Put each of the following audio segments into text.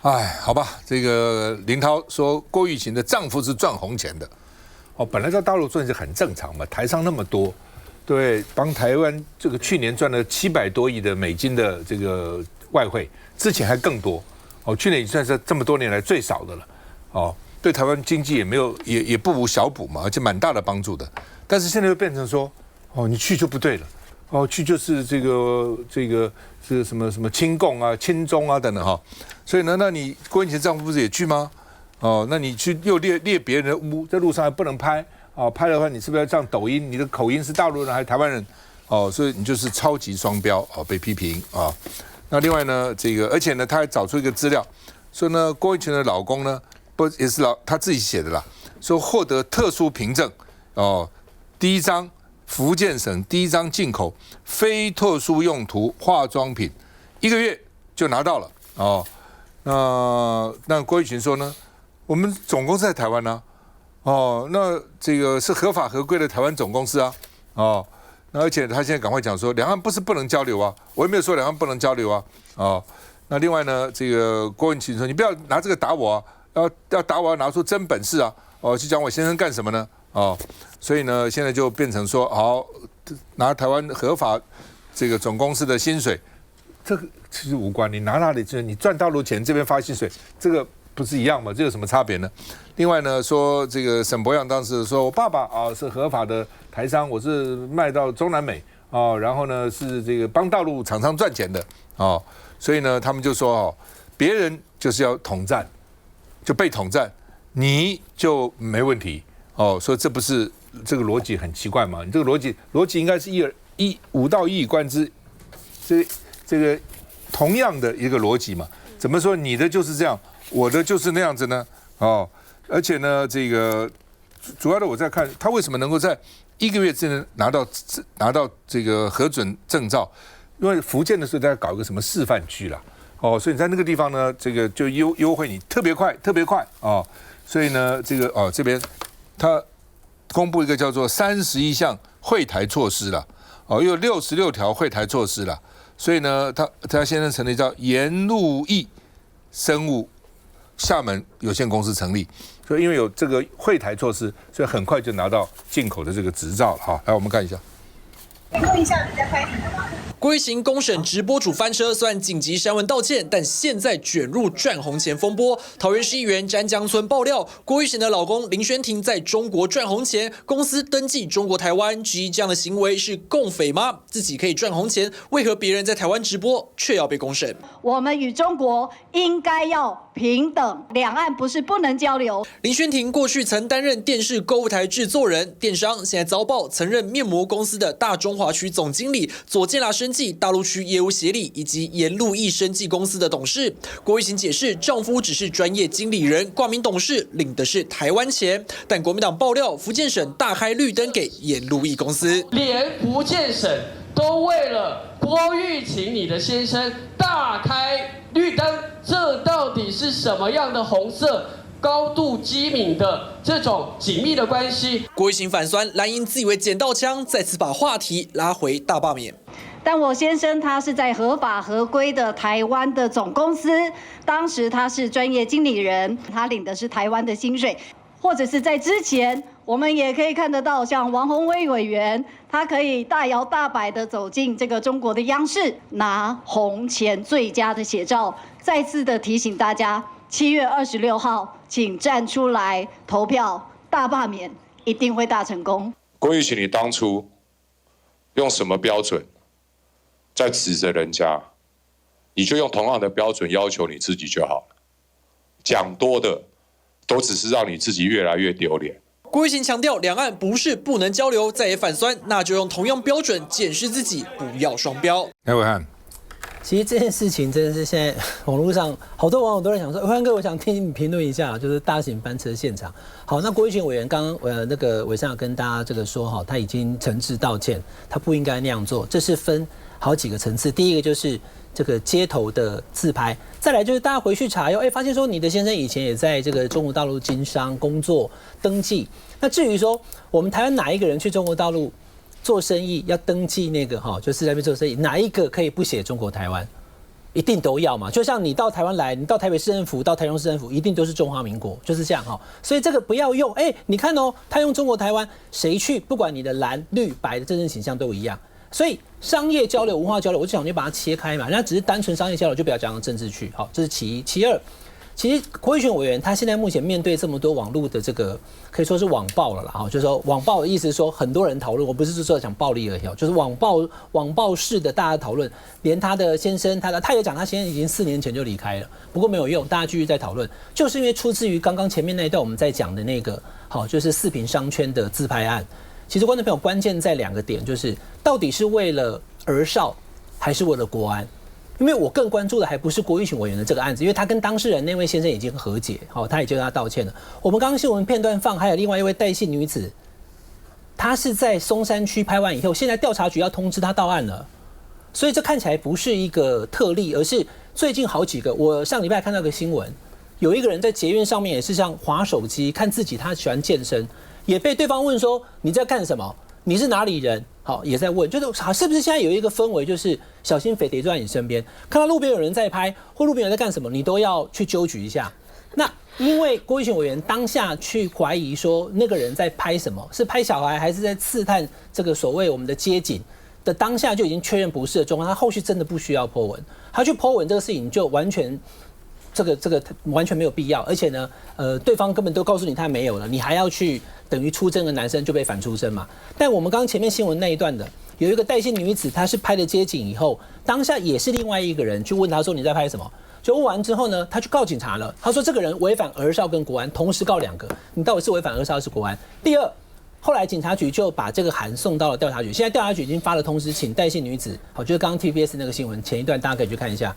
哎，好吧，这个林涛说郭玉琴的丈夫是赚红钱的，本来在大陆赚是很正常嘛，台商那么多，对，帮台湾这个去年赚了700多亿的美金的这个外汇，之前还更多，去年已经算是这么多年来最少的了，对台湾经济也没有也不无小补嘛，而且蛮大的帮助的，但是现在又变成说，你去就不对了，去就是这个什么亲共啊、亲中啊等等所以呢，那你郭玉琴丈夫不是也去吗？那你去又列别人的屋，在路上还不能拍拍的话，你是不是要上抖音？你的口音是大陆人还是台湾人？所以你就是超级双标被批评那另外呢，而且呢，他还找出一个资料，说呢，郭玉琴的老公呢，不也是他自己写的啦，说获得特殊凭证第一张福建省第一张进口非特殊用途化妆品，1个月就拿到了那郭玉琴说呢，我们总公司在台湾呢那这个是合法合规的台湾总公司那而且他现在赶快讲说，两岸不是不能交流我也没有说两岸不能交流那另外呢，这个郭玉琴说，你不要拿这个打我要打我要拿出真本事去讲我先生干什么呢所以呢，现在就变成说，好拿台湾合法这个总公司的薪水，这个其实无关，你拿那里就是你赚大陆钱，这边发薪水，这个不是一样吗？这有什么差别呢？另外呢，说这个沈博阳当时说，我爸爸是合法的台商，我是卖到中南美然后呢是这个帮大陆厂商赚钱的所以呢，他们就说别人就是要统战，就被统战，你就没问题所以这不是这个逻辑很奇怪吗？你这个逻辑应该是武道一以贯之，这个同样的一个逻辑嘛？怎么说你的就是这样，我的就是那样子呢？而且呢，这个主要的我在看他为什么能够在1个月之内拿到这个核准证照，因为福建的时候在搞一个什么示范区啦，所以你在那个地方呢，这个就优惠你特别快所以呢，这个这边他公布一个叫做31项惠台措施了，又有66条惠台措施了，所以呢，他现在成立叫颜路易生物厦门有限公司成立，所以因为有这个惠台措施，所以很快就拿到进口的这个执照了来，我们看一下。问一下你在拍什么吗？郭玉琴公审直播主翻车，虽然紧急删文道歉，但现在卷入赚红钱风波。桃园市议员詹江村爆料，郭玉琴的老公林轩廷在中国赚红钱，公司登记中国台湾，质疑这样的行为是共匪吗？自己可以赚红钱，为何别人在台湾直播却要被公审？我们与中国应该要平等，两岸不是不能交流。林轩廷过去曾担任电视购物台制作人、电商，现在遭曝曾任面膜公司的大中华区总经理、左健达生技大陆区业务协理以及颜路易生技公司的董事。郭玉琴解释，丈夫只是专业经理人，挂名董事，领的是台湾钱。但国民党爆料，福建省大开绿灯给颜路易公司，连福建省都为了郭玉琴你的先生大开绿灯，这到底是什么样的红色？高度机敏的这种紧密的关系。郭玉琴反酸，蓝营自以为捡到枪，再次把话题拉回大罢免。但我先生他是在合法合规的台湾的总公司，当时他是专业经理人，他领的是台湾的薪水，或者是在之前，我们也可以看得到，像王宏威委员，他可以大摇大摆的走进这个中国的央视，拿红钱最佳的写照，再次的提醒大家，7月26号，请站出来投票，大罢免一定会大成功。郭玉琴，你当初用什么标准在指责人家？你就用同样的标准要求你自己就好了。讲多的都只是让你自己越来越丢脸。郭玉琴强调，两岸不是不能交流，再也反酸，那就用同样标准检视自己，不要双标。来，伟汉。其实这件事情真的是现在网络上好多网友都在想说，辉安哥，我想听你评论一下，就是大型班车现场。好，那郭玉琴委员刚刚那个伟善跟大家这个说哈，他已经诚挚道歉，他不应该那样做，这是分好几个层次。第一个就是这个街头的自拍，再来就是大家回去查哟，发现说你的先生以前也在这个中国大陆经商工作登记。那至于说我们台湾哪一个人去中国大陆做生意要登记那个就是在那边做生意，哪一个可以不写中国台湾？一定都要嘛，就像你到台湾来，你到台北市政府、到台中市政府，一定都是中华民国，就是这样哈。所以这个不要用，你看哦，他用中国台湾，谁去，不管你的蓝、绿、白的政治倾向都一样。所以商业交流、文化交流，我就想就把它切开嘛，人家只是单纯商业交流，就不要讲到政治去。好，这是其一。其二，其实国会选委员他现在目前面对这么多网络的这个可以说是网暴了啦，就是说网暴的意思是说很多人讨论，我不是说讲暴力而已，就是网暴式的大家讨论，连他的先生他也讲他先生已经4年前就离开了，不过没有用，大家继续在讨论，就是因为出自于刚刚前面那一段我们在讲的那个好，就是4坪商圈的自拍案。其实观众朋友关键在2个点，就是到底是为了儿少还是为了国安？因为我更关注的还不是郭玉群委员的这个案子，因为他跟当事人那位先生已经和解，他也就跟他道歉了。我们刚刚新闻片段放，还有另外一位戴姓女子，她是在松山区拍完以后，现在调查局要通知她到案了，所以这看起来不是一个特例，而是最近好几个。我上礼拜看到一个新闻，有一个人在捷运上面也是像滑手机看自己，他喜欢健身，也被对方问说你在干什么？你是哪里人？好，也在问，就是是不是现在有一个氛围，就是小心匪谍就在你身边，看到路边有人在拍，或路边有人在干什么，你都要去纠举一下。那因为郭玉群委员当下去怀疑说那个人在拍什么，是拍小孩还是在刺探这个所谓我们的街景的当下就已经确认不是的状况，他后续真的不需要 po 文，他去 po 文这个事情就完全。这个完全没有必要，而且呢，对方根本都告诉你他没有了，你还要去等于出征的男生就被反出征嘛。但我们刚刚前面新闻那一段的，有一个戴姓女子，她是拍了街景以后，当下也是另外一个人去问她说你在拍什么，就问完之后呢，她去告警察了，她说这个人违反儿少跟国安，同时告2个，你到底是违反儿少还是国安？第二，后来警察局就把这个函送到了调查局，现在调查局已经发了通知，请戴姓女子，好，就是刚刚 TBS 那个新闻前一段，大家可以去看一下。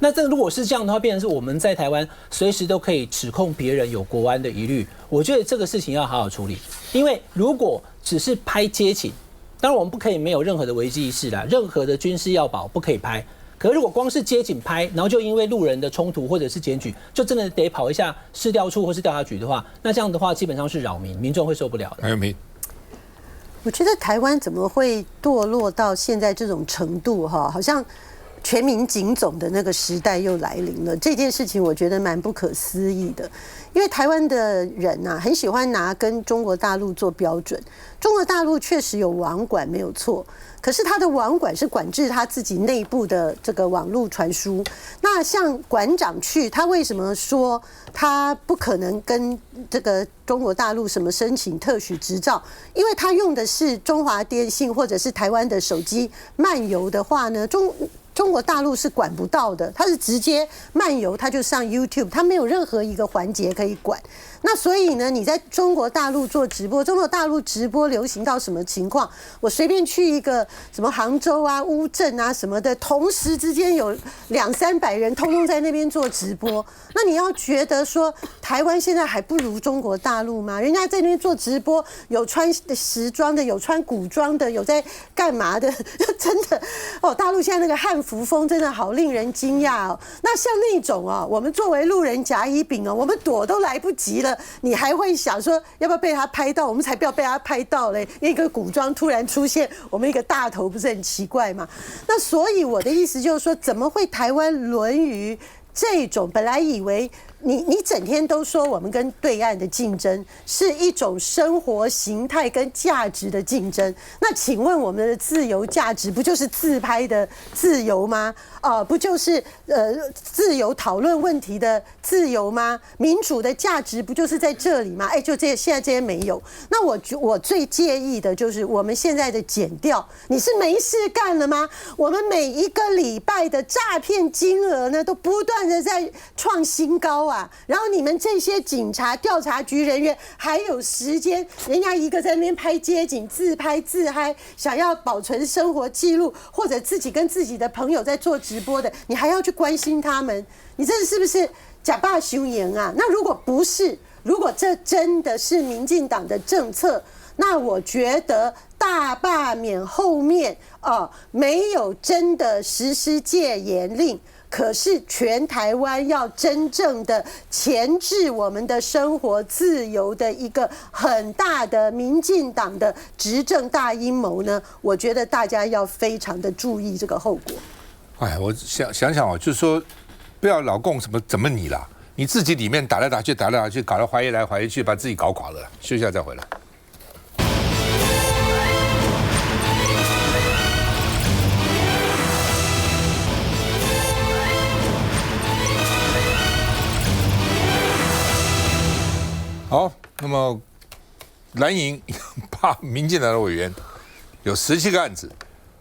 那这如果是这样的话，变成是我们在台湾随时都可以指控别人有国安的疑虑，我觉得这个事情要好好处理。因为如果只是拍街景，当然我们不可以没有任何的危机意识啦，任何的军事要保不可以拍。可是如果光是街景拍，然后就因为路人的冲突或者是检举，就真的得跑一下市调处或是调查局的话，那这样的话基本上是扰民，民众会受不了的。还有没？我觉得台湾怎么会堕落到现在这种程度哈？好像全民警总的那个时代又来临了，这件事情我觉得蛮不可思议的。因为台湾的人啊，很喜欢拿跟中国大陆做标准。中国大陆确实有网管没有错，可是他的网管是管制他自己内部的这个网络传输。那像馆长去，他为什么说他不可能跟这个中国大陆什么申请特许执照？因为他用的是中华电信或者是台湾的手机漫游的话呢，中国大陆是管不到的，它是直接漫游，它就上 YouTube， 它没有任何一个环节可以管。那所以呢，你在中国大陆做直播，中国大陆直播流行到什么情况？我随便去一个什么杭州啊、乌镇啊什么的，同时之间有200-300人通通在那边做直播。那你要觉得说台湾现在还不如中国大陆吗？人家在那边做直播，有穿时装的，有穿古装的，有在干嘛的？真的哦，大陆现在那个汉服风真的好令人惊讶哦。那像那种哦，我们作为路人甲乙丙哦，我们躲都来不及了。你还会想说要不要被他拍到？我们才不要被他拍到嘞！一个古装突然出现，我们一个大头，不是很奇怪吗？那所以我的意思就是说，怎么会台湾沦于这种？本来以为你整天都说我们跟对岸的竞争是一种生活形态跟价值的竞争，那请问我们的自由价值不就是自拍的自由吗？不就是自由讨论问题的自由吗？民主的价值不就是在这里吗？就这些现在这些没有。那我最介意的就是我们现在的检调，你是没事干了吗？我们每一个礼拜的诈骗金额呢，都不断的在创新高啊。然后你们这些警察、调查局人员还有时间，人家一个在那边拍街景、自拍自嗨，想要保存生活记录，或者自己跟自己的朋友在做直播的，你还要去关心他们，你这是不是假霸修言啊？那如果不是，如果这真的是民进党的政策，那我觉得大罢免后面没有真的实施戒严令。可是全台湾要真正的钳制我们的生活自由的一个很大的民进党的执政大阴谋呢，我觉得大家要非常的注意这个后果。哎，我想哦，就是说，不要老共怎么你啦，你自己里面打来打去，搞得怀疑来怀疑去，把自己搞垮了。休息一下再回来。好，那么蓝营怕民进党的委员有17个案子，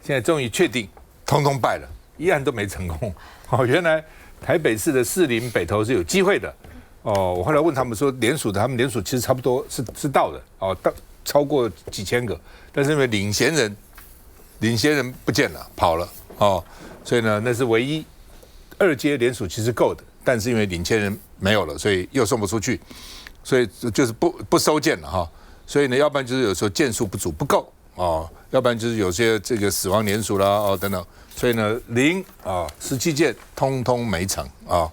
现在终于确定，通通败了，一案都没成功。哦，原来台北市的士林北投是有机会的。哦，我后来问他们说，他们联署其实差不多是到的。哦，超过几千个，但是因为领衔人不见了，跑了。哦，所以呢，那是唯一2阶联署其实够的，但是因为领衔人没有了，所以又送不出去。所以就是不收件了哈，所以呢，要不然就是有时候件数不足不够哦，要不然就是有些这个死亡联署啦哦等等，所以呢0啊17件通通没成啊。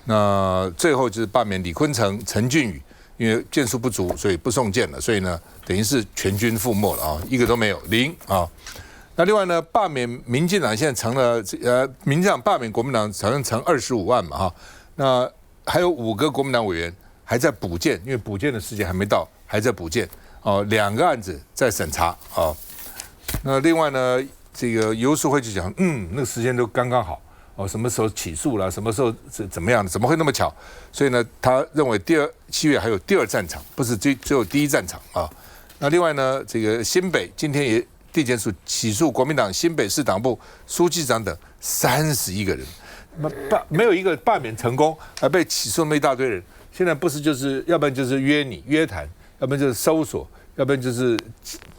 那最后就是罢免李坤城、陈俊宇，因为件数不足，所以不送件了，所以呢等于是全军覆没了啊，一个都没有0啊。那另外呢，罢免民进党现在成了民进党罢免国民党好像成25万嘛哈，那还有5个国民党委员。还在补件，因为补件的时间还没到，还在补件哦。2个案子在审查哦。那另外呢，这个游淑慧就讲，那个时间都刚刚好哦，什么时候起诉了，什么时候怎么样的，怎么会那么巧？所以呢，他认为7月还有第2战场，不是只有第1战场啊。那另外呢，这个新北今天也地检署起诉国民党新北市党部书记长等31个人，没有一个罢免成功，还被起诉那么一大堆人。现在不是就是要不然就是约谈，要不然就是搜索，要不然就是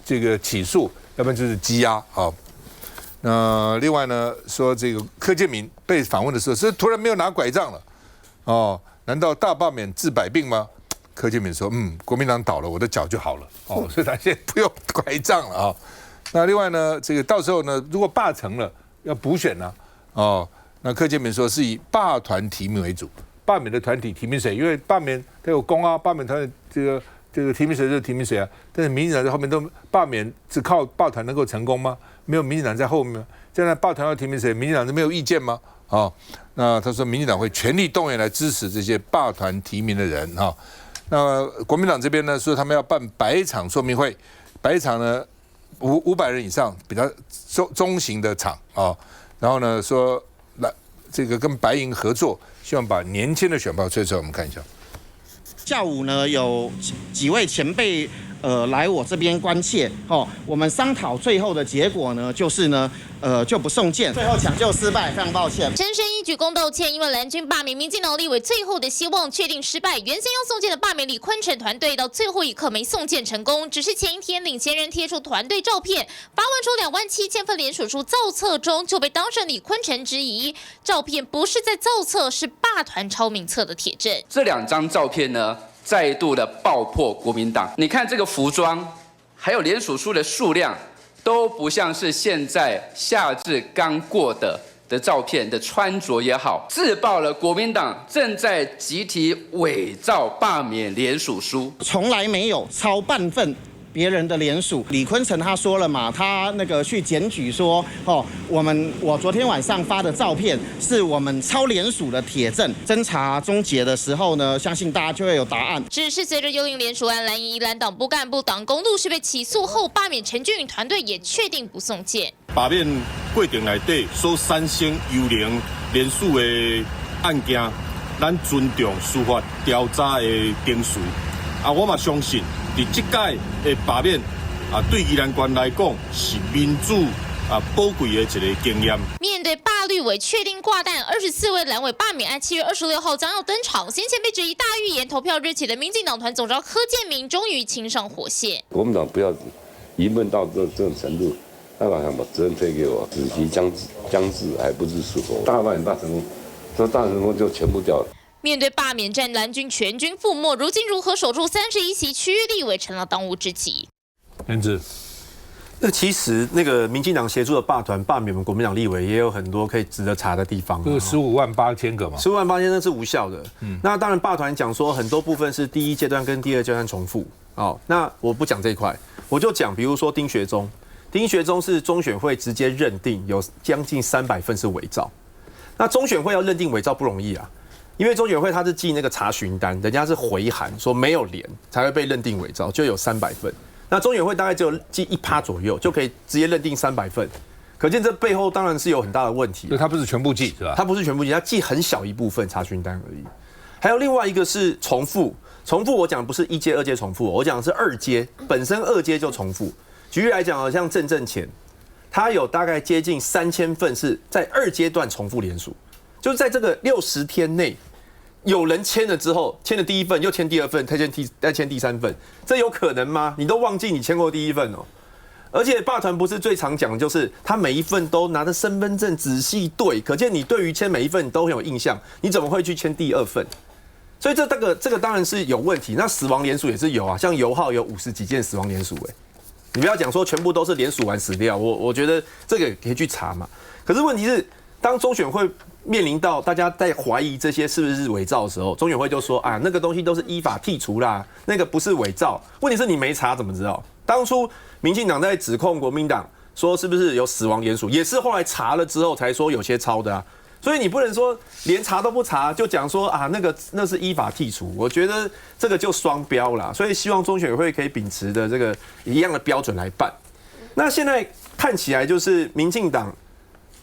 这个起诉，要不然就是羁押啊。那另外呢，说这个柯建铭被访问的时候，是突然没有拿拐杖了哦？难道大罢免治百病吗？柯建铭说，国民党倒了，我的脚就好了哦，所以他现在不用拐杖了啊。那另外呢，这个到时候呢，如果罢成了，要补选呢哦。那柯建铭说是以罢团提名为主。罢免的团体提名谁？因为罢免都有功啊，罢免团这个提名谁就提名谁啊。但是民进党在后面都罢免，只靠罢团能够成功吗？没有民进党在后面吗？现在罢团要提名谁？民进党都没有意见吗？哦，那他说民进党会全力动员来支持这些罢团提名的人哈。那国民党这边呢说他们要办100场说明会，100场呢500人以上，比较中型的场啊。然后呢说这个跟白营合作，希望把年轻的选票推出来。我们看一下，下午呢有几位前辈来我这边关切哦，我们商讨最后的结果呢，就是呢就不送件，最后抢救失败，非常抱歉。陈升一鞠躬道歉，因为蓝军罢免民进党立委最后的希望确定失败，原先要送件的罢免李坤城团队到最后一刻没送件成功，只是前一天领衔人贴出团队照片，发问出27000份联署书造册中，就被当事人李坤城质疑，照片不是在造册，是罢团抄名册的铁证。这2张照片呢，再度的爆破国民党。你看这个服装，还有联署书的数量，都不像是现在夏至刚过的照片的穿着也好，自曝了国民党正在集体伪造罢免联署书，从来没有抄半份别人的联署。李坤城他说了嘛，他那个去检举说，我昨天晚上发的照片是我们抄联署的铁证。侦查终结的时候呢，相信大家就会有答案。只是随着幽灵联署案，蓝营宜兰党部干部党公陆续被起诉后，罢免陈俊宇团队也确定不送件。罢免过程内底所产生幽灵联署的案件，咱尊重司法调查的程序。我嘛相信，伫这届的罢免对宜兰县来讲是民主宝贵的一个经验。面对罢绿委确定挂蛋，24位蓝委罢免案7月26号将要登场。先前被质疑大预言投票日起的民进党团总召柯建铭终于亲上火线。国民党不要疑问到这种程度，他把责任推给我，子期将至还不知是否。大败大成功，这大成功就全部掉了。面对罢免战，蓝军全军覆没，如今如何守住31席区域立委成了当务之急。颜志，其实那个民进党协助的罢团罢免我们国民党立委也有很多可以值得查的地方。就是158000个嘛，158000那是无效的。那当然罢团讲说很多部分是第1阶段跟第2阶段重复。那我不讲这一块，我就讲比如说丁学中丁学忠是中选会直接认定有将近300份是伪造。那中选会要认定伪造不容易啊，因为中选会他是寄那个查询单，人家是回函说没有连才会被认定伪造，就有300份。那中选会大概只有寄1%左右，就可以直接认定300份。可见这背后当然是有很大的问题。所以他不是全部寄是吧？他不是全部寄，他寄很小一部分查询单而已。还有另外一个是重复，我讲的不是1阶、2阶重复，我讲的是2阶，本身2阶就重复。举例来讲，像郑前，他有大概接近3000份是在2阶段重复联署，就是在这个60天内，有人签了之后，签了第1份，又签第2份，再签第3份，这有可能吗？你都忘记你签过第1份哦。而且霸团不是最常讲的就是他每一份都拿着身份证仔细对，可见你对于签每一份你都很有印象，你怎么会去签第2份？所以这个当然是有问题。那死亡联署也是有啊，像油耗有50几件死亡联署，你不要讲说全部都是联署完死掉，我觉得这个可以去查嘛。可是问题是，当中选会面临到大家在怀疑这些是不是伪造的时候，中选会就说啊，那个东西都是依法剔除啦，那个不是伪造。问题是你没查怎么知道？当初民进党在指控国民党说是不是有死亡联署，也是后来查了之后才说有些抄的啊。所以你不能说连查都不查就讲说啊那是依法剔除，我觉得这个就双标啦。所以希望中选会可以秉持的这个一样的标准来办。那现在看起来就是民进党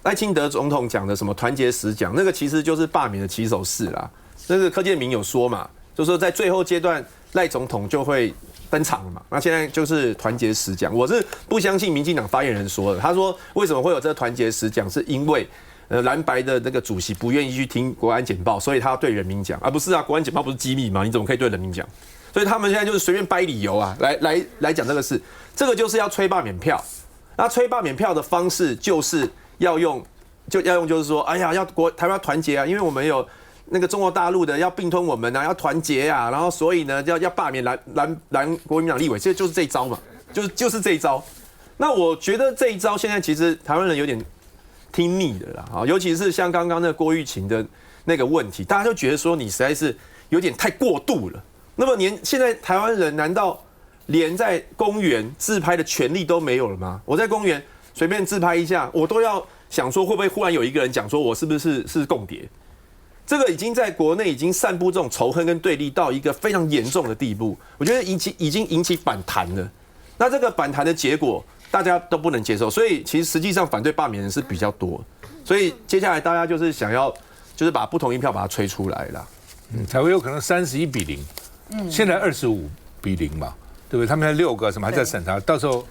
赖清德总统讲的什么团结10讲，那个其实就是罢免的起手式啦。那个柯建铭有说嘛，就说在最后阶段赖总统就会登场了嘛。那现在就是团结10讲，我是不相信民进党发言人说的。他说为什么会有这个团结10讲，是因为蓝白的那个主席不愿意去听国安简报，所以他要对人民讲，不是啊，国安简报不是机密吗？你怎么可以对人民讲？所以他们现在就是随便掰理由啊，来讲这个事，这个就是要催罢免票。那催罢免票的方式就是要用，就是说，哎呀，台湾要团结啊，因为我们有那个中国大陆的要并吞我们啊，要团结啊，然后所以呢要罢免蓝国民党立委，这就是这一招嘛，就是这一招。那我觉得这一招现在其实台湾人有点听腻的啦，尤其是像刚刚那个郭玉琴的那个问题，大家就觉得说你实在是有点太过度了。那么现在台湾人难道连在公园自拍的权利都没有了吗？我在公园随便自拍一下，我都要想说会不会忽然有一个人讲说我是不是共谍？这个已经在国内已经散布这种仇恨跟对立到一个非常严重的地步，我觉得已经引起反弹了。那这个反弹的结果，大家都不能接受，所以其实实际上反对罢免人是比较多，所以接下来大家就是想要就是把不同意票把它吹出来啦，才会有可能31-0，现在25-0嘛，对不对？他们才6个，什么还在审查，到时候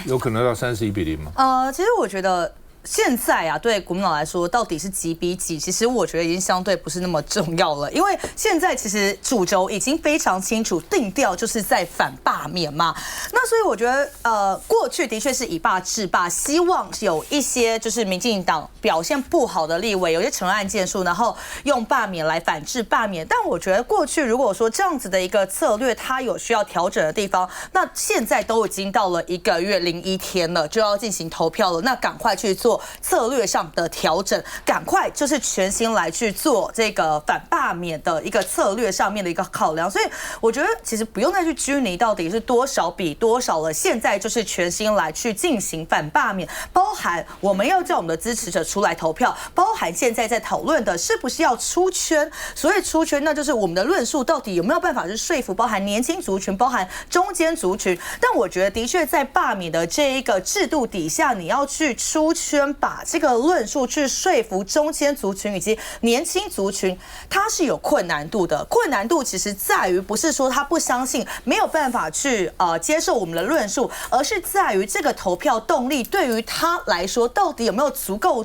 有可能到31-0吗？其实我觉得。现在啊，对国民党来说，到底是几比几？其实我觉得已经相对不是那么重要了，因为现在其实主轴已经非常清楚定调，就是在反罢免嘛。那所以我觉得，过去的确是以罢制罢，希望有一些就是民进党表现不好的立委，有些成案件数，然后用罢免来反制罢免。但我觉得过去如果说这样子的一个策略，它有需要调整的地方，那现在都已经到了1个月01天了，就要进行投票了，那赶快去做策略上的调整，赶快就是全心来去做这个反罢免的一个策略上面的一个考量。所以我觉得其实不用再去拘泥到底是多少比多少了，现在就是全心来去进行反罢免，包含我们要叫我们的支持者出来投票，包含现在在讨论的是不是要出圈。所谓出圈，那就是我们的论述到底有没有办法去说服包含年轻族群，包含中间族群。但我觉得的确在罢免的这一个制度底下，你要去出圈，把这个论述去说服中间族群以及年轻族群，它是有困难度的。困难度其实在于不是说他不相信，没有办法去接受我们的论述，而是在于这个投票动力对于他来说到底有没有足够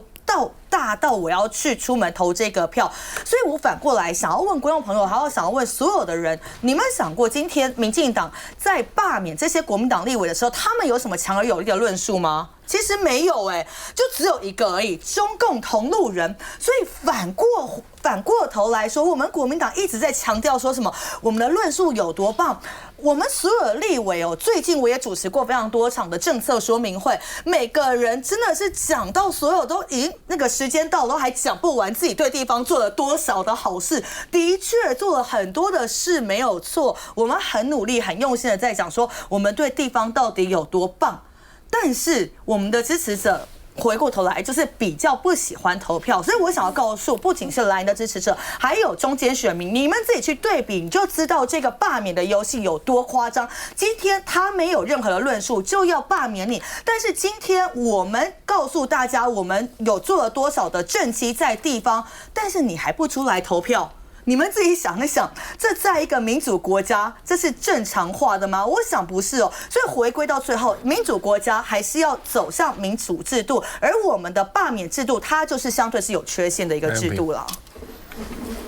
大到我要去出门投这个票。所以我反过来想要问观众朋友，还要想要问所有的人，你们想过今天民进党在罢免这些国民党立委的时候，他们有什么强而有力的论述吗？其实没有就只有一个而已，中共同路人。所以反过头来说，我们国民党一直在强调说什么我们的论述有多棒。我们所有的立委最近我也主持过非常多场的政策说明会，每个人真的是讲到所有都已经那个时间到了，都还讲不完自己对地方做了多少的好事。的确做了很多的事，没有错，我们很努力很用心的在讲说我们对地方到底有多棒。但是我们的支持者回过头来就是比较不喜欢投票，所以我想要告诉不仅是蓝营的支持者，还有中间选民，你们自己去对比，你就知道这个罢免的游戏有多夸张。今天他没有任何的论述就要罢免你，但是今天我们告诉大家我们有做了多少的政绩在地方，但是你还不出来投票。你们自己想一想，这在一个民主国家，这是正常化的吗？我想不是哦。所以回归到最后，民主国家还是要走向民主制度，而我们的罢免制度，它就是相对是有缺陷的一个制度了。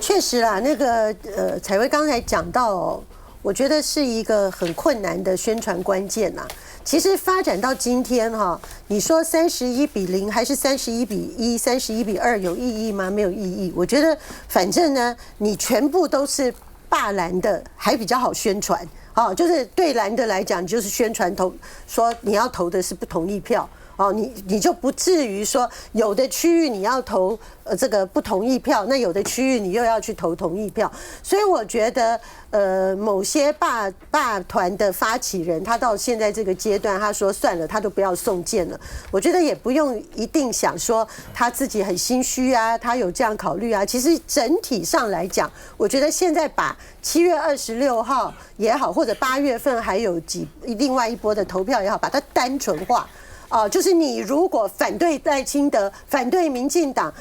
确实啦，那个采薇刚才讲到哦，我觉得是一个很困难的宣传关键呐。其实发展到今天哈，你说31:0还是31:1、31:2有意义吗？没有意义。我觉得反正呢，你全部都是罢蓝的，还比较好宣传。哦，就是对蓝的来讲，就是宣传说你要投的是不同意票。哦，你就不至于说有的区域你要投这个不同意票，那有的区域你又要去投同意票，所以我觉得某些罢团的发起人，他到现在这个阶段，他说算了，他都不要送件了。我觉得也不用一定想说他自己很心虚啊，他有这样考虑啊。其实整体上来讲，我觉得现在把7月26号也好，或者8月份还有另外一波的投票也好，把它单纯化。就是你如果反对赖清德、反对民进党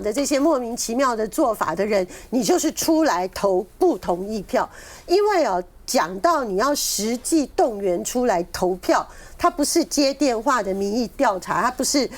的这些莫名其妙的做法的人，你就是出来投不同意票，因为讲到你要实际动员出来投票，它不是接电话的民意调查，它不是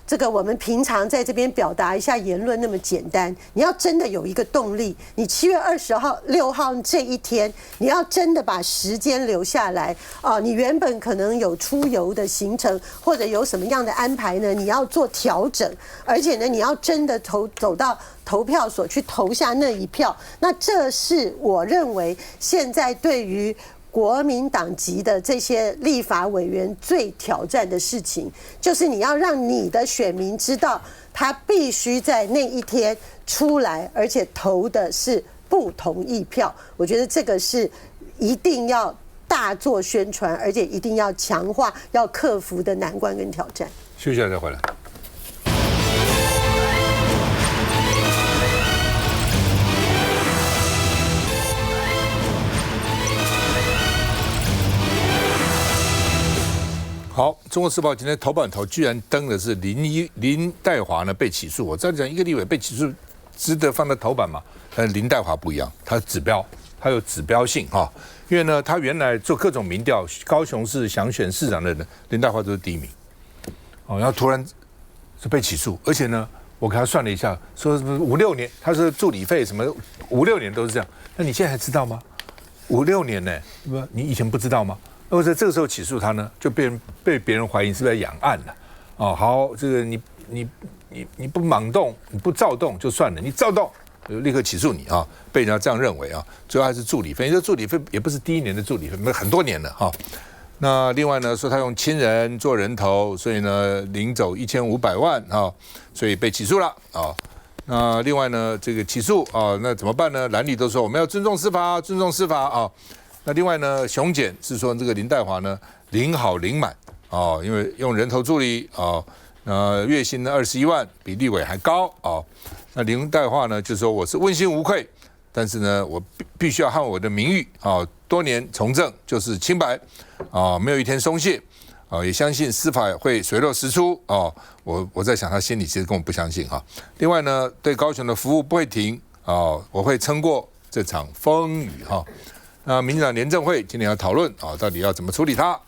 这个我们平常在这边表达一下言论那么简单。你要真的有一个动力，你7月26号这一天，你要真的把时间留下来你原本可能有出游的行程或者有什么样的安排呢？你要做调整，而且呢，你要真的走到投票所去投下那一票。那这是我认为现在对于国民党籍的这些立法委员最挑战的事情，就是你要让你的选民知道，他必须在那一天出来，而且投的是不同意票。我觉得这个是一定要大做宣传，而且一定要强化、要克服的难关跟挑战。休息一下再回来。好，《中国时报》今天头版头居然登的是林岱华呢被起诉。我在讲一个立委被起诉，值得放在头版嘛？但林岱华不一样，他指标，他有指标性哈。因为呢，他原来做各种民调，高雄市想选市长的人，林岱华都是第一名。然后突然是被起诉，而且呢，我给他算了一下，说5、6年，他说助理费什么5、6年都是这样。那你现在还知道吗？5、6年呢？不，你以前不知道吗？或者这个时候起诉他呢，就被别人怀疑是不是在养案了？好，这个你不莽动，你不躁动就算了，你躁动就立刻起诉你啊！被人家这样认为啊，主要还是助理费，这助理费也不是第1年的助理费，很多年了哈。那另外呢，说他用亲人做人头，所以呢领走1500万啊，所以被起诉了啊。那另外呢，这个起诉啊，那怎么办呢？蓝绿都说我们要尊重司法，尊重司法啊。那另外呢，雄检是说这个林岱华呢领好领满因为用人头助理月薪呢21万，比立委还高那林岱华呢就说我是问心无愧，但是呢我必须要捍卫我的名誉多年从政就是清白没有一天松懈也相信司法会水落石出我在想他心里其实根本不相信另外呢，对高雄的服务不会停我会撑过这场风雨那民进党联政会今天要讨论到底要怎么处理它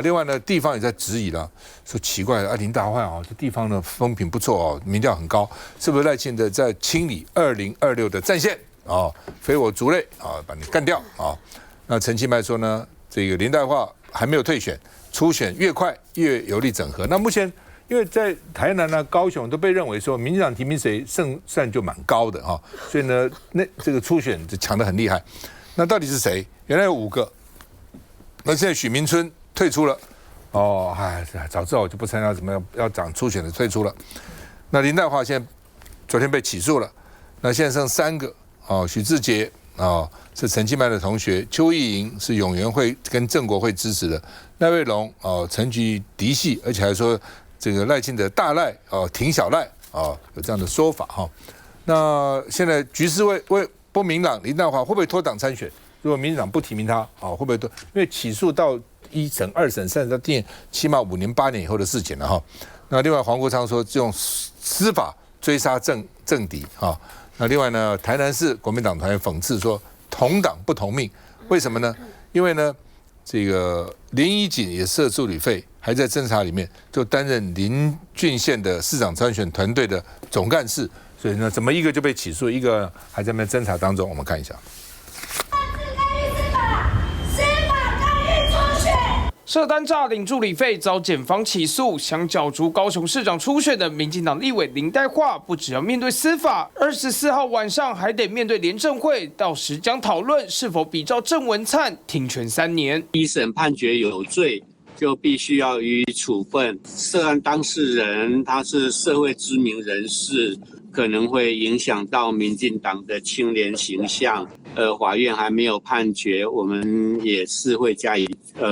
另外呢，地方也在质疑了，说奇怪林岱华这地方的风评不错民调很高，是不是赖清德在清理2026的战线非我族类把你干掉那陈其迈说呢，这个林岱华还没有退选，初选越快越有力整合。那目前因为在台南呢、高雄都被认为说民进党提名谁胜算就蛮高的所以呢，这个初选就抢得很厉害。那到底是谁？原来有5个，那现在许明春退出了，早知道我就不参加什么要长初选的退出了。那林岱华现在昨天被起诉了，那现在剩3个许志杰是陈其迈的同学，邱意莹是永援会跟正国会支持的，赖瑞隆陈局嫡系，而且还说这个赖清德大赖挺小赖有这样的说法哈。那现在局势为不明朗，林岱樺会不会脱党参选？如果民进党不提名他，会不会脱？因为起诉到1审、2审、3审，到定起码5年、8年以后的事情了哈。那另外黄国昌说用司法追杀政敌哈。那另外呢，台南市国民党团讽刺说同党不同命，为什么呢？因为呢，这个林怡瑾也设助理费，还在侦查里面，就担任林俊宪的市长参选团队的总干事，所以呢，怎么一个就被起诉，一个还在那侦查当中？我们看一下。涉单诈领助理费遭检方起诉，想角逐高雄市长初选的民进党立委林岱樺，不只要面对司法，24号晚上还得面对廉政会，到时将讨论是否比照郑文灿停权3年。一审判决有罪，就必须要予以处分。涉案当事人他是社会知名人士，可能会影响到民进党的清廉形象。法院还没有判决，我们也是会加以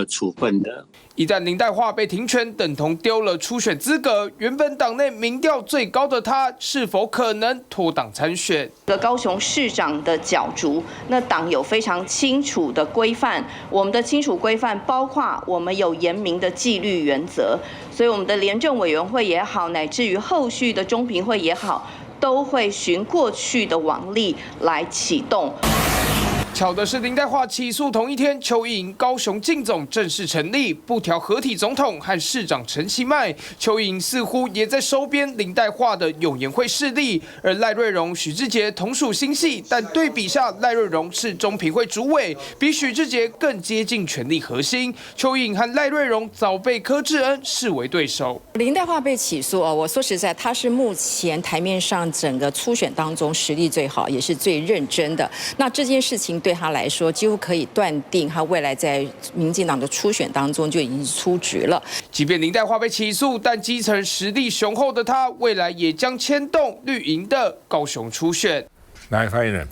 处分的。一旦林岱樺被停权，等同丢了初选资格。原本党内民调最高的他，是否可能脱党参选？高雄市长的角逐，那党有非常清楚的规范，我们的清楚规范包括我们有严明的纪律原则，所以我们的廉政委员会也好，乃至于后续的中评会也好，都会循过去的往例来启动。巧的是，林岱樺起诉同一天，邱意莹高雄竞总正式成立，不调合体总统和市长陈其迈。邱意莹似乎也在收编林岱樺的永延会势力，而赖瑞荣、许智杰同属新系，但对比下，赖瑞荣是中评会主委，比许智杰更接近权力核心。邱意莹和赖瑞荣早被柯志恩视为对手。林岱樺被起诉我说实在，他是目前台面上整个初选当中实力最好，也是最认真的。那这件事情对他来说，几乎可以断定他未来在民进党的初选当中就已经出局了。即便林岱樺被起诉，但基层实力雄厚的他，未来也将牵动绿营的高雄初选。来，发言人。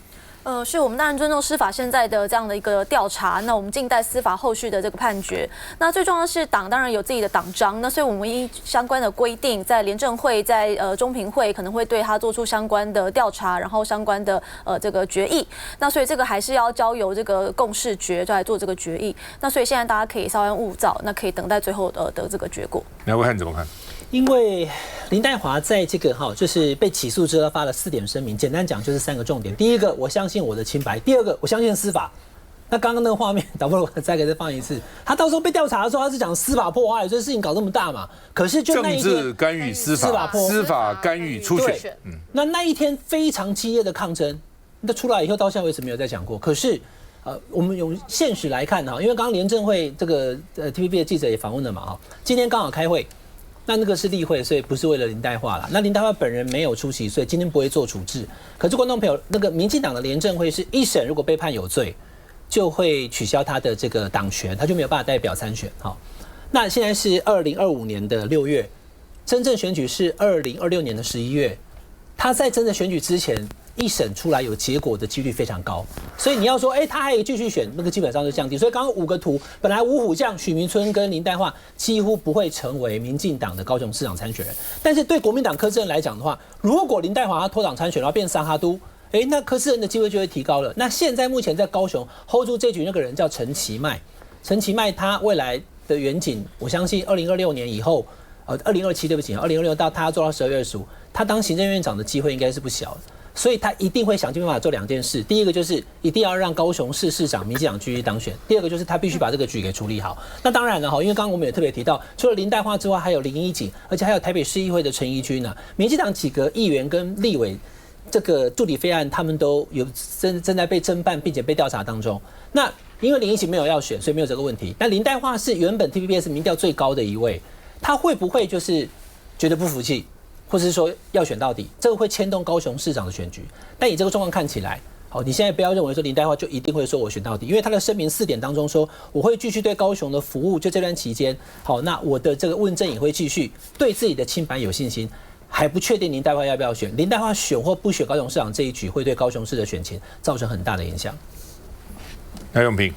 是我们当然尊重司法现在的这样的一个调查，那我们静待司法后续的这个判决。那最重要的是党当然有自己的党章，那所以我们依相关的规定，在廉政会、在中评会可能会对他做出相关的调查，然后相关的这个决议。那所以这个还是要交由这个共识决来做这个决议。那所以现在大家可以稍安勿躁，那可以等待最后的这个结果。梁文汉怎么看？因为林岱樺在这个就是被起诉之后发了4点声明，简单讲就是3个重点。第一个，我相信我的清白；第二个，我相信司法。那刚刚那个画面，导播再给再放一次。他到时候被调查的时候，他是讲司法破坏，所以事情搞这么大嘛。可是就那一天，政治干预司法干预初选。那一天非常激烈的抗争，那出来以后到现在为止没有再讲过。可是我们用现实来看哈，因为刚刚廉政会这个TVB 的记者也访问了嘛哈，今天刚好开会。那个是例会，所以不是为了林岱樺啦。那林岱樺本人没有出席，所以今天不会做处置。可是观众朋友，那个民进党的廉政会是一审如果被判有罪，就会取消他的这个党权，他就没有办法代表参选。好，那现在是2025年的6月，真正选举是2026年的11月。他在真的选举之前，一审出来有结果的几率非常高，所以你要说，他还继续选，那个基本上就降低。所以刚刚5个图，本来五虎将许明春跟林岱樺几乎不会成为民进党的高雄市长参选人，但是对国民党柯志恩来讲的话，如果林岱樺他脱党参选，然后变三哈都，那柯志恩的机会就会提高了。那现在目前在高雄 hold 住这局那个人叫陈其迈，陈其迈他未来的远景，我相信2026年以后。2027对不起，2026到他做到12月25，他当行政院长的机会应该是不小的，所以他一定会想尽办法做2件事。第一个就是一定要让高雄市市长民进党继续当选；第二个就是他必须把这个局给处理好。那当然了哈，因为刚刚我们也特别提到，除了林岱樺之外，还有林怡瑾，而且还有台北市议会的陈怡君呢。民进党几个议员跟立委这个助理费案，他们都有正在被侦办，并且被调查当中。那因为林怡瑾没有要选，所以没有这个问题。但林岱樺是原本 TVBS 民调最高的一位。他会不会就是觉得不服气，或是说要选到底？这个会牵动高雄市长的选举。但以这个状况看起来，好，你现在不要认为说林岱樺就一定会说我选到底，因为他的声明4点当中说，我会继续对高雄的服务，就这段期间，好，那我的这个问政也会继续，对自己的清白有信心。还不确定林岱樺要不要选，林岱樺选或不选高雄市长这一局，会对高雄市的选情造成很大的影响。赖永平，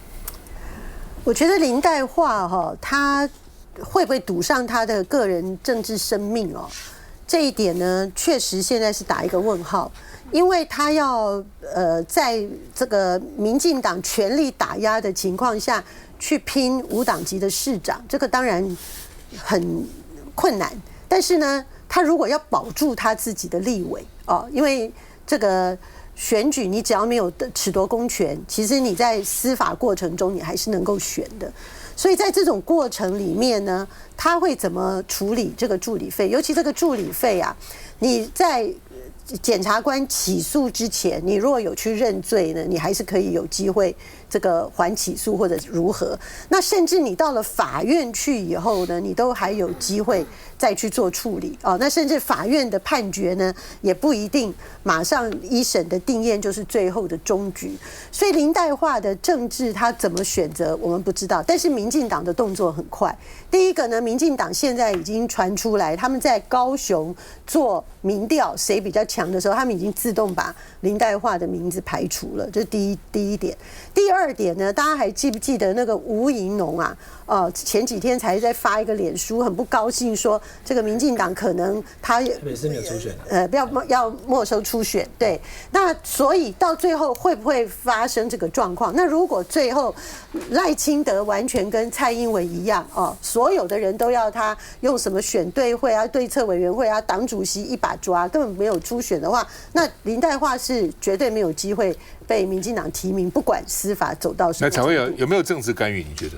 我觉得林岱樺哈，他会不会赌上他的个人政治生命哦？这一点呢，确实现在是打一个问号，因为他要在这个民进党全力打压的情况下去拼无党籍的市长，这个当然很困难。但是呢，他如果要保住他自己的立委哦，因为这个选举你只要没有褫夺公权，其实你在司法过程中你还是能够选的。所以在这种过程里面呢，他会怎么处理这个助理费？尤其这个助理费啊，你在检察官起诉之前，你如果有去认罪呢，你还是可以有机会这个还起诉或者如何。那甚至你到了法院去以后呢，你都还有机会再去做处理哦。那甚至法院的判决呢，也不一定马上一审的定验就是最后的终局。所以林岱樺的政治他怎么选择，我们不知道。但是民进党的动作很快。第一个呢，民进党现在已经传出来，他们在高雄做民调，谁比较强的时候，他们已经自动把林岱樺的名字排除了，这是第一点。第二点呢，大家还记不记得那个吴怡农啊？前几天才在发一个脸书，很不高兴说这个民进党可能他也是没有初选要没收初选。对，那所以到最后会不会发生这个状况？那如果最后赖清德完全跟蔡英文一样哦，所有的人都要他用什么选对会啊、对策委员会啊、党主席一把抓，根本没有初选的话，那林岱樺是绝对没有机会被民进党提名，不管司法走到什么。那才会有没有政治干预？你觉得？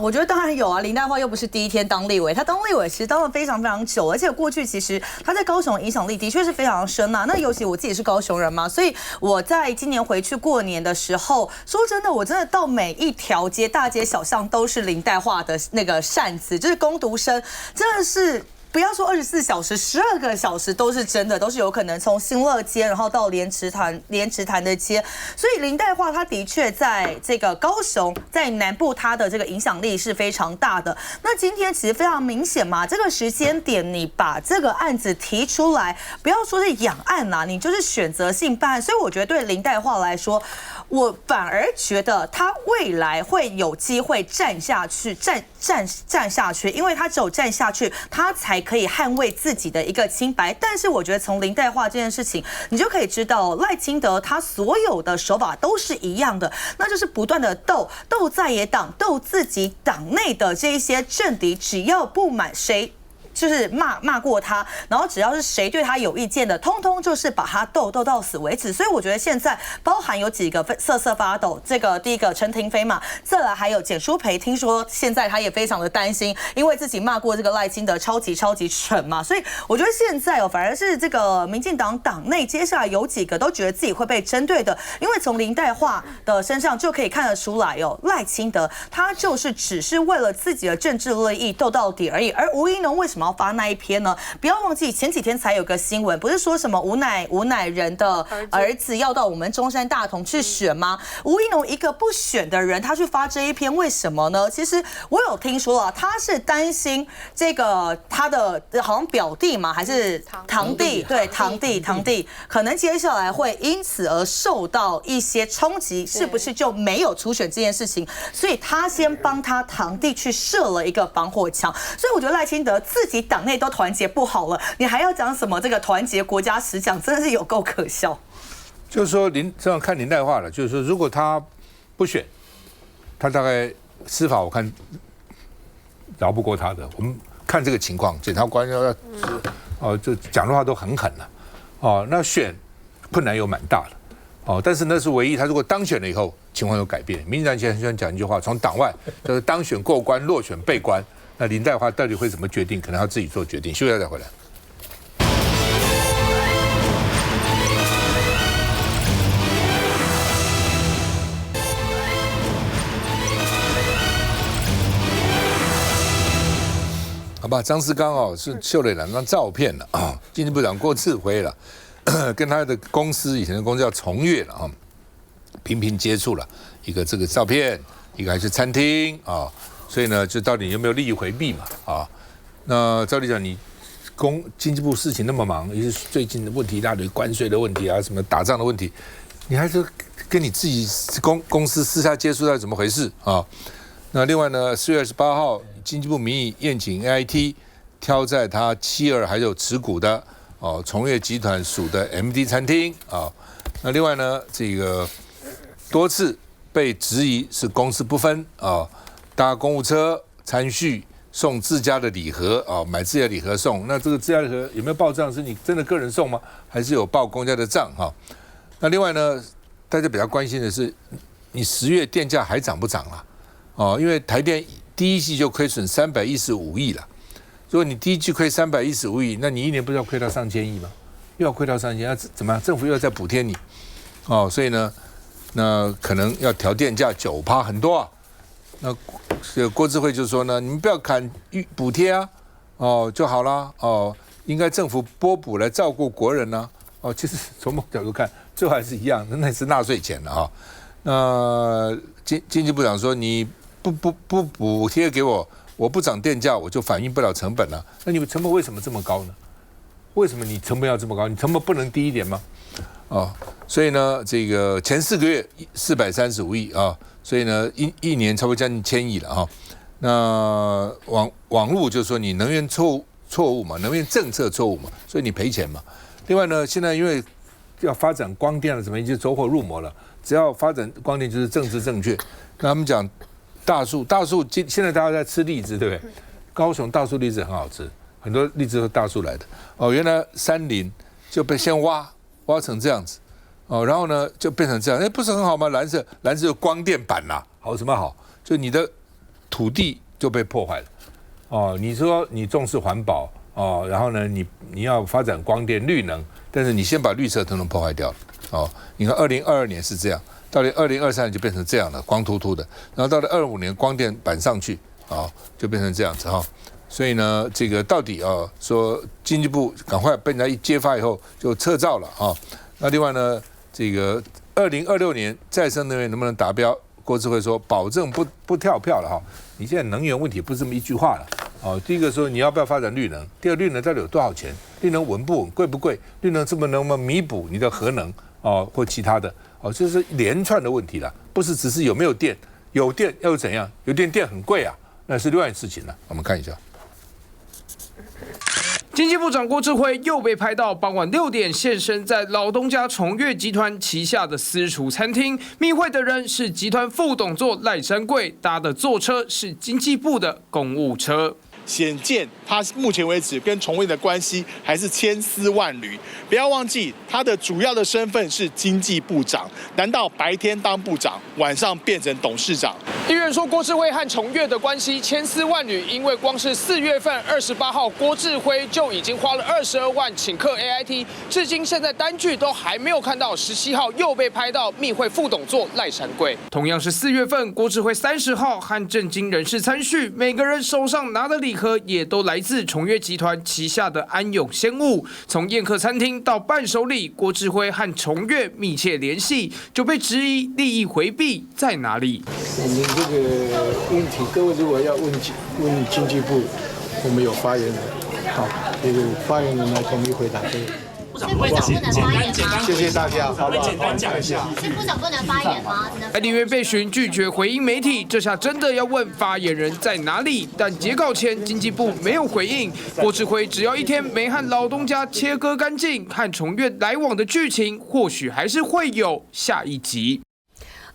我觉得当然有啊，林岱樺又不是第一天当立委，他当立委其实当了非常非常久，而且过去其实他在高雄影响力的确是非常深啊。那尤其我自己是高雄人嘛，所以我在今年回去过年的时候，说真的，我真的到每一条街、大街小巷都是林岱樺的那个扇子，就是工读生，真的是。不要说24小时，12个小时都是真的，都是有可能从新乐街，然后到莲池潭的街。所以林岱樺他的确在这个高雄，在南部他的这个影响力是非常大的。那今天其实非常明显嘛，这个时间点你把这个案子提出来，不要说是养案啦，你就是选择性办案。所以我觉得对林岱樺来说，我反而觉得他未来会有机会站下去，站下去，因为他只有站下去，他才可以捍卫自己的一个清白。但是我觉得从林岱樺这件事情，你就可以知道赖清德他所有的手法都是一样的，那就是不断的斗在野党，斗自己党内的这一些政敌，只要不满谁。就是骂过他，然后只要是谁对他有意见的，通通就是把他斗到死为止。所以我觉得现在包含有几个瑟发抖，这个第一个陈亭妃嘛，再来还有简舒培，听说现在他也非常的担心，因为自己骂过这个赖清德超级蠢嘛，所以我觉得现在反而是这个民进党党内接下来有几个都觉得自己会被针对的，因为从林岱樺的身上就可以看得出来赖清德他就是只是为了自己的政治利益斗到底而已。而吴怡农为什么要发那一篇呢？不要忘记前几天才有个新闻，不是说什么吴乃仁的儿子要到我们中山大同去选吗？吴怡农一个不选的人，他去发这一篇，为什么呢？其实我有听说啊，他是担心这个他的好像表弟嘛，还是堂弟，对，堂弟可能接下来会因此而受到一些冲击，是不是就没有初选这件事情？所以他先帮他堂弟去设了一个防火墙。所以我觉得赖清德自己党内都团结不好了，你还要讲什么这个团结国家实讲，真的是有够可笑。就是说这样看林岱樺了，就是说如果他不选，他大概司法我看饶不过他的。我们看这个情况，检察官就讲的话都很狠了，那选困难又蛮大的，但是那是唯一，他如果当选了以后，情况有改变。民进党以前很喜欢讲一句话，从党外就是当选过关，落选被关。那林岱樺到底会怎么决定？可能要自己做决定。休息再回来。好吧，张世刚是秀了两张照片了啊。经济部长郭志辉了，跟他的公司以前的公司叫崇越了啊，频频接触了，一个这个照片，一个还是餐厅啊。所以呢，就到底有没有利益回避嘛？那照理讲，你经济部事情那么忙，也是最近的问题一大堆，关税的问题啊，什么打仗的问题，你还是跟你自己公司私下接触到怎么回事啊？那另外呢，4月28号，经济部民意宴请 AIT 挑在他72还有持股的崇越集团属的 MD 餐厅啊。那另外呢，这个多次被质疑是公私不分啊，搭公务车餐叙送自家的礼盒啊，买自家的礼盒送。那这个自家礼盒有没有报账？是你真的个人送吗？还是有报公家的账哈？那另外呢，大家比较关心的是，你10月电价还涨不涨了？哦，因为台电第一季就亏损315亿了。如果你第一季亏315亿，那你一年不是要亏到上千亿吗？又要亏到3000，那怎么样？政府又要再补贴你，哦，所以呢，那可能要调电价9%，很多啊。那郭智慧就说呢，你们不要砍补贴啊，哦就好啦，哦，应该政府拨补来照顾国人啊，哦，其实从某角度看，最后还是一样，那是纳税钱了啊。那经济部长说，你不补贴给我，我不涨电价，我就反映不了成本了。那你们成本为什么这么高呢？为什么你成本要这么高？你成本不能低一点吗？哦，所以呢，这个前4个月435亿啊，所以呢，一年差不多将近1000亿了哈。那网络就说你能源错误嘛，能源政策错误嘛，所以你赔钱嘛。另外呢，现在因为要发展光电了，怎么已经走火入魔了？只要发展光电就是政治正确。那他们讲大树，现在大家在吃荔枝，对不对？高雄大树荔枝很好吃，很多荔枝都大树来的。哦，原来山林就被先挖成这样子，哦，然后呢就变成这样，不是很好吗？蓝色就光电板啦，好什么好？就你的土地就被破坏了，哦，你说你重视环保哦，然后呢你要发展光电绿能，但是你先把绿色统统破坏掉了，哦，你看2022年是这样，到了2023年就变成这样了，光秃秃的，然后到了25年光电板上去，哦，就变成这样子哈。所以呢，这个到底说经济部赶快被人家一揭发以后就撤照了啊。那另外呢，这个2026年再生能源能不能达标？郭智慧说保证不跳票了哈。你现在能源问题不是这么一句话了哦。第一个说你要不要发展绿能？第二，绿能到底有多少钱？绿能稳不稳？贵不贵？绿能这么能不能弥补你的核能哦或其他的哦？这是连串的问题了，不是只是有没有电，有电又怎样？有电很贵啊，那是另外一事情了。我们看一下。经济部长郭智慧又被拍到傍晚6点现身在老东家崇越集团旗下的私厨餐厅，密会的人是集团副董座赖山贵，搭的座车是经济部的公务车。显见他目前为止跟崇越的关系还是千丝万缕。不要忘记，他的主要的身份是经济部长，难道白天当部长，晚上变成董事长？有人说郭智慧和崇越的关系千丝万缕，因为光是4月份28号，郭智慧就已经花了22万请客 AIT， 至今现在单据都还没有看到。17号又被拍到密会副董座赖山贵。同样是4月份，郭智慧30号和政经人士餐叙，每个人手上拿的礼盒也都来自崇越集团旗下的安永鲜物。从宴客餐厅到伴手礼，郭智慧和崇越密切联系，就被质疑利益回避在哪里。我们这个问题，各位如果要问经济部，我们有发言人，好，这个发言人来统一回答。部长不能发言吗？谢谢大家，好不好？简单讲一下。是部长不能发言吗？立院被询拒绝回应媒体，这下真的要问发言人在哪里？但截稿前经济部没有回应。郭智慧只要一天没和老东家切割干净，和崇越来往的剧情，或许还是会有下一集。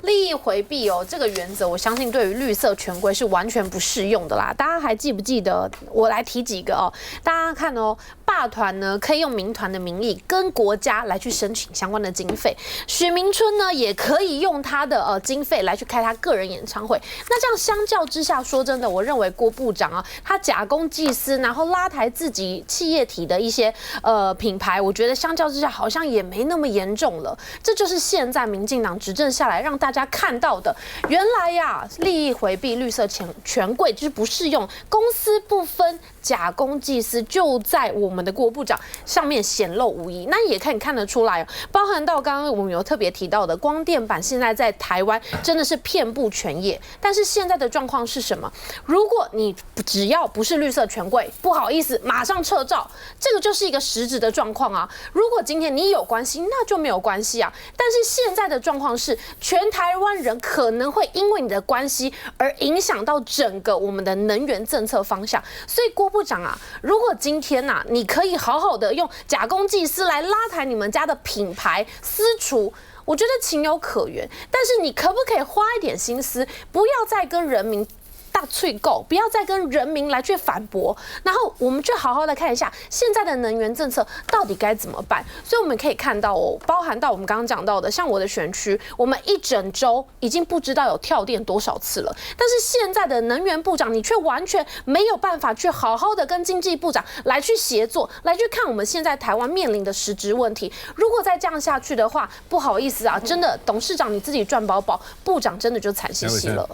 利益回避哦，这个原则我相信对于绿色权规是完全不适用的啦。大家还记不记得？我来提几个哦，大家看哦，霸团呢可以用民团的名义跟国家来去申请相关的经费，许明春呢也可以用他的经费来去开他个人演唱会。那这样相较之下，说真的，我认为郭部长啊，他假公济私，然后拉抬自己企业体的一些品牌，我觉得相较之下好像也没那么严重了。这就是现在民进党执政下来让大家看到的，原来呀，利益回避、绿色权贵就是不适用，公私不分，假公济私就在我们的郭部长上面显露无遗。那也可以看得出来，包含到刚刚我们有特别提到的光电板，现在在台湾真的是遍布全业。但是现在的状况是什么？如果你只要不是绿色权贵，不好意思，马上撤照，这个就是一个实质的状况啊。如果今天你有关系，那就没有关系啊。但是现在的状况是，全台湾人可能会因为你的关系而影响到整个我们的能源政策方向。所以郭部长啊，如果今天啊，你可以好好的用假公济私来拉抬你们家的品牌私厨，我觉得情有可原。但是你可不可以花一点心思，不要再跟人民大脆够，不要再跟人民来去反驳，然后我们就好好的看一下现在的能源政策到底该怎么办。所以我们可以看到哦，包含到我们刚刚讲到的，像我的选区，我们一整周已经不知道有跳电多少次了，但是现在的能源部长你却完全没有办法去好好的跟经济部长来去协作，来去看我们现在台湾面临的实质问题。如果再这样下去的话，不好意思啊，真的董事长你自己赚饱饱，部长真的就惨兮兮了。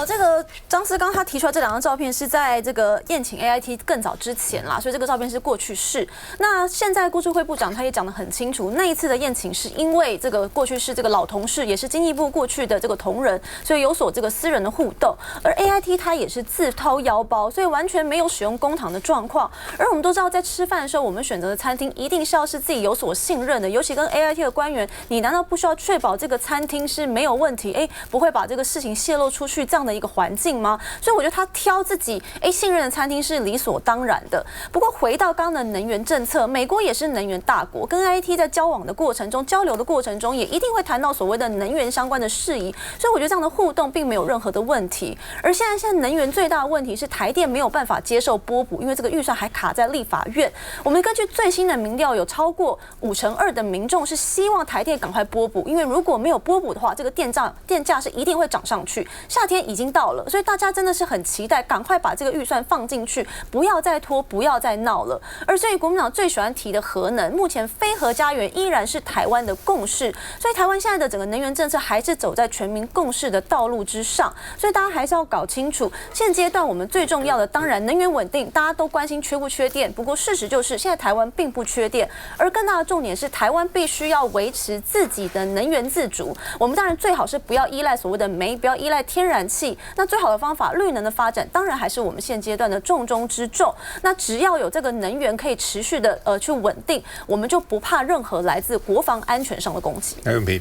这个张思刚他提出来这两张照片是在这个宴请 AIT 更早之前啦，所以这个照片是过去式。那现在顾智慧部长他也讲得很清楚，那一次的宴请是因为这个过去是这个老同事，也是经济部过去的这个同仁，所以有所这个私人的互动。而 AIT 他也是自掏腰包，所以完全没有使用公帑的状况。而我们都知道，在吃饭的时候，我们选择的餐厅一定是要是自己有所信任的，尤其跟 AIT 的官员，你难道不需要确保这个餐厅是没有问题？不会把这个事情泄露出去？这样的一个环境吗？所以我觉得他挑自己信任的餐厅是理所当然的。不过回到刚刚的能源政策，美国也是能源大国，跟 AIT 在交往的过程中、交流的过程中，也一定会谈到所谓的能源相关的事宜。所以我觉得这样的互动并没有任何的问题。而现在能源最大的问题是台电没有办法接受拨补，因为这个预算还卡在立法院。我们根据最新的民调，有超过52%的民众是希望台电赶快拨补，因为如果没有拨补的话，这个电价是一定会涨上去。夏天已经到了，所以大家真的是很期待赶快把这个预算放进去，不要再拖，不要再闹了。而所以国民党最喜欢提的核能，目前非核家园依然是台湾的共识，所以台湾现在的整个能源政策还是走在全民共识的道路之上。所以大家还是要搞清楚，现阶段我们最重要的当然能源稳定，大家都关心缺不缺电，不过事实就是现在台湾并不缺电，而更大的重点是台湾必须要维持自己的能源自主。我们当然最好是不要依赖所谓的煤，不要依赖天然气。那最好的方法，绿能的发展当然还是我们现阶段的重中之重。那只要有这个能源可以持续的去稳定，我们就不怕任何来自国防安全上的攻击。来，文平。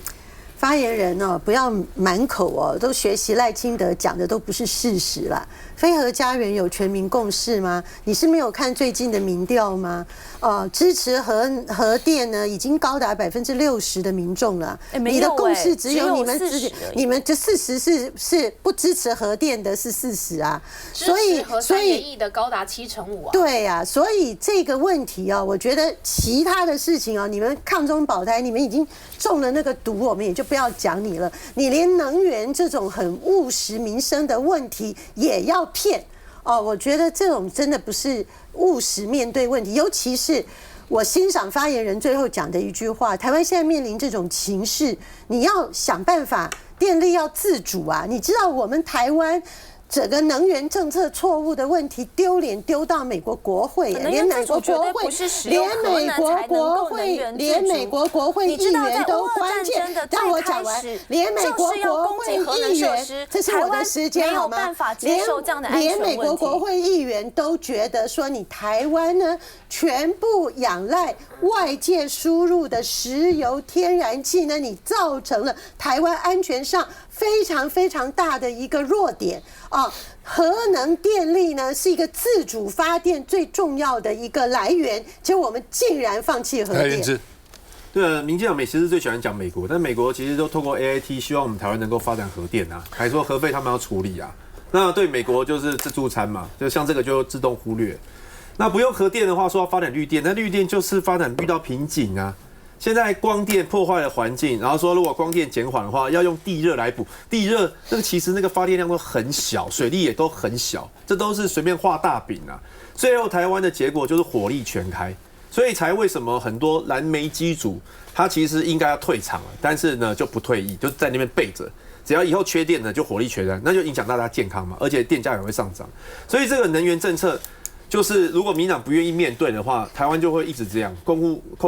发言人哦，不要满口哦都学习赖清德讲的都不是事实啦。非核家园有全民共识吗？你是没有看最近的民调吗？支持核电呢，已经高达60%的民众了。你的共识只有你们自己，你们这40%是不支持核电的，是40%啊。所以议的高达75%啊。对啊，所以这个问题啊，我觉得其他的事情啊，你们抗中保台，你们已经中了那个毒，我们也就不要讲你了。你连能源这种很务实民生的问题也要骗哦，我觉得这种真的不是务实面对问题。尤其是我欣赏发言人最后讲的一句话：台湾现在面临这种情势，你要想办法电力要自主啊！你知道我们台湾整个能源政策错误的问题丢脸丢到美国国会，连美国国会议员都关键。让我讲完，连美国国会议员，这是我的时间好吗？连美国国会议员都觉得说，你台湾呢全部仰赖外界输入的石油、天然气呢，你造成了台湾安全上非常非常大的一个弱点啊！核能电力呢是一个自主发电最重要的一个来源，结果我们竟然放弃核电。对，民进党其实最喜欢讲美国，但美国其实都透过 AIT 希望我们台湾能够发展核电啊，还说核废他们要处理啊。那对美国就是自助餐嘛，就像这个就自动忽略。那不用核电的话，说要发展绿电，那绿电就是发展遇到瓶颈啊。现在光电破坏了环境，然后说如果光电减缓的话，要用地热来补。地热那个其实那个发电量都很小，水力也都很小，这都是随便画大饼啊。最后台湾的结果就是火力全开，所以才为什么很多燃煤机组他其实应该要退场了，但是呢就不退役，就在那边备着。只要以后缺电呢，就火力全开，那就影响大家健康嘛，而且电价也会上涨。所以这个能源政策就是如果民进党不愿意面对的话，台湾就会一直这样，空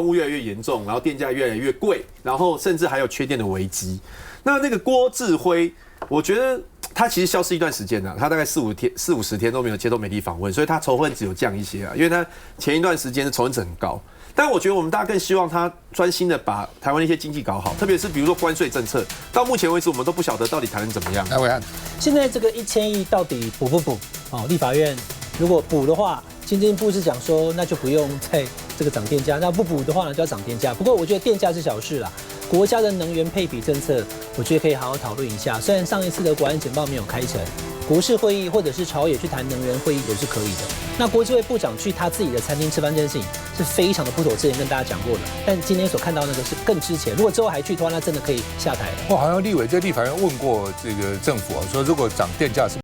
污越来越严重，然后电价越来越贵，然后甚至还有缺电的危机。那个郭志辉，我觉得他其实消失一段时间了，他大概40-50天都没有接受媒体访问，所以他仇恨值有降一些啊，因为他前一段时间的仇恨值很高。但我觉得我们大家更希望他专心的把台湾的一些经济搞好，特别是比如说关税政策，到目前为止我们都不晓得到底谈得怎么样。来，伟汉，现在这个1000亿到底补不补？哦，立法院如果补的话，经济部是讲说那就不用再这个涨电价，那不补的话呢就要涨电价。不过我觉得电价是小事啦，国家的能源配比政策，我觉得可以好好讨论一下。虽然上一次的国安简报没有开成，国事会议或者是朝野去谈能源会议也是可以的。那国资会部长去他自己的餐厅吃饭这件事情是非常的不妥，之前跟大家讲过的。但今天所看到那个是更之前，如果之后还去的话，那真的可以下台了。我好像立委在立法院问过这个政府说如果涨电价是